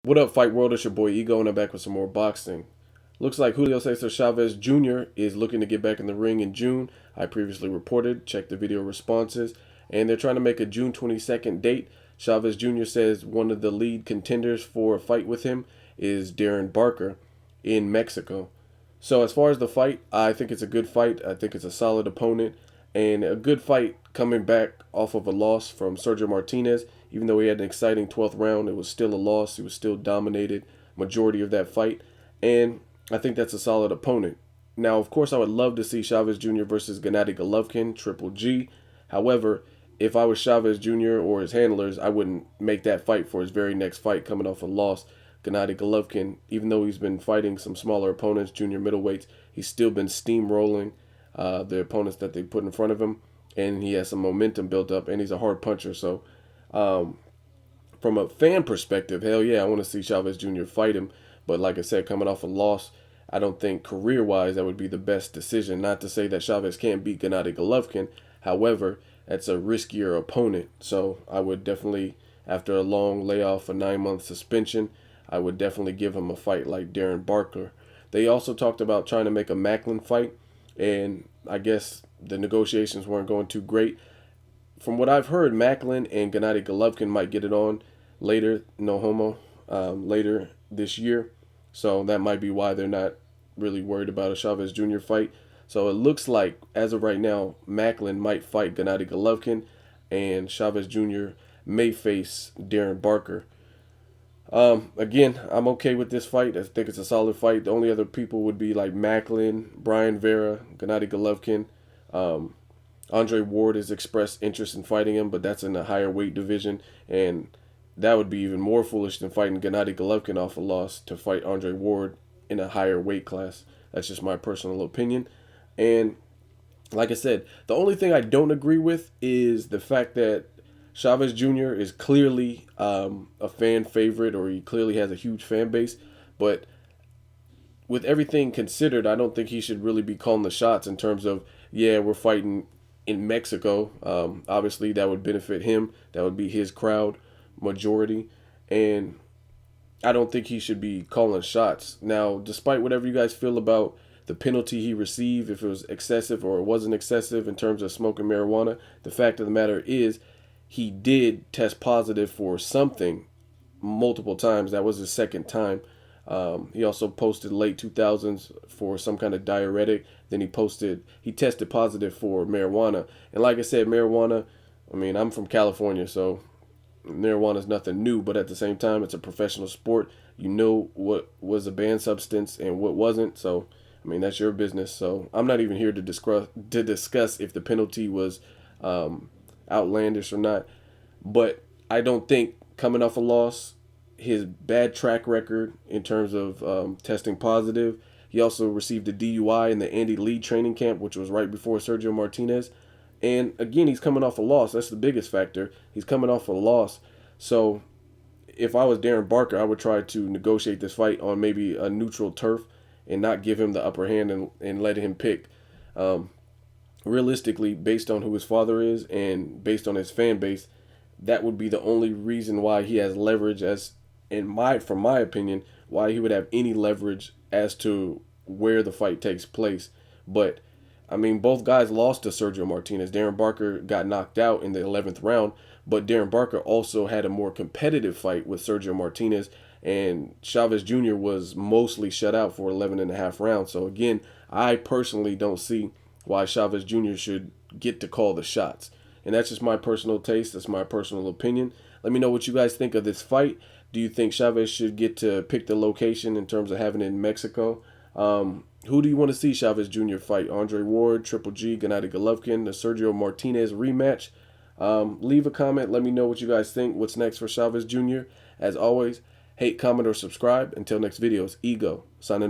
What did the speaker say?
What up, Fight World? It's your boy Ego, and I'm back with some more boxing. Looks like Julio Cesar Chavez Jr. is looking to get back in the ring in June. I previously reported, checked the video responses, and they're trying to make a June 22nd date. Chavez Jr. says one of the lead contenders for a fight with him is Darren Barker in Mexico. So as far as the fight, I think it's a good fight. I think it's a solid opponent and a good fight coming back off of a loss from Sergio Martinez. Even though he had an exciting 12th round, it was still a loss. He was still dominated majority of that fight. And I think that's a solid opponent. Now, of course, I would love to see Chavez Jr. versus Gennady Golovkin, Triple G. However, if I was Chavez Jr. or his handlers, I wouldn't make that fight for his very next fight coming off a loss. Gennady Golovkin, even though he's been fighting some smaller opponents, junior middleweights, he's still been steamrolling the opponents that they put in front of him. And he has some momentum built up, and he's a hard puncher. So, from a fan perspective, hell yeah, I want to see Chavez Jr. fight him. But like I said, coming off a loss, I don't think career-wise that would be the best decision. Not to say that Chavez can't beat Gennady Golovkin. However, that's a riskier opponent. So I would definitely, after a long layoff, a 9-month suspension, I would definitely give him a fight like Darren Barker. They also talked about trying to make a Macklin fight, and I guess the negotiations weren't going too great. From what I've heard, Macklin and Gennady Golovkin might get it on later, no homo, later this year. So that might be why they're not really worried about a Chavez Jr. fight. So it looks like, as of right now, Macklin might fight Gennady Golovkin, and Chavez Jr. may face Darren Barker. Again, I'm okay with this fight. I think it's a solid fight. The only other people would be like Macklin, Brian Vera, Gennady Golovkin. Andre Ward has expressed interest in fighting him, but that's in the higher weight division, and that would be even more foolish than fighting Gennady Golovkin off a loss to fight Andre Ward in a higher weight class. That's just my personal opinion. And like I said, the only thing I don't agree with is the fact that Chavez Jr. is clearly a fan favorite, or he clearly has a huge fan base. But with everything considered, I don't think he should really be calling the shots in terms of, yeah, we're fighting in Mexico. Obviously, that would benefit him. That would be his crowd majority. And I don't think he should be calling shots. Now, despite whatever you guys feel about the penalty he received, if it was excessive or it wasn't excessive in terms of smoking marijuana, the fact of the matter is he did test positive for something multiple times. That was his second time. He also posted late 2000s for some kind of diuretic. Then he tested positive for marijuana. And like I said, marijuana, I mean, I'm from California, so marijuana is nothing new, but at the same time, it's a professional sport. You know what was a banned substance and what wasn't. So, I mean, that's your business. So I'm not even here to discuss if the penalty was outlandish or not. But I don't think coming off a loss, his bad track record in terms of testing positive. He also received a DUI in the Andy Lee training camp, which was right before Sergio Martinez. And again, he's coming off a loss. That's the biggest factor. He's coming off a loss. So if I was Darren Barker, I would try to negotiate this fight on maybe a neutral turf and not give him the upper hand and let him pick. Realistically, based on who his father is and based on his fan base, that would be the only reason why he has leverage, as from my opinion, why he would have any leverage as to where the fight takes place. But I mean, both guys lost to Sergio Martinez. Darren Barker got knocked out in the 11th round, but Darren Barker also had a more competitive fight with Sergio Martinez, and Chavez Jr. was mostly shut out for 11 and a half rounds. So again, I personally don't see why Chavez Jr. should get to call the shots. And that's just my personal taste. That's my personal opinion. Let me know what you guys think of this fight. Do you think Chavez should get to pick the location in terms of having it in Mexico? Who do you want to see Chavez Jr. fight? Andre Ward, Triple G, Gennady Golovkin, the Sergio Martinez rematch? Leave a comment. Let me know what you guys think. What's next for Chavez Jr.? As always, hate, comment, or subscribe. Until next video, it's Ego signing off.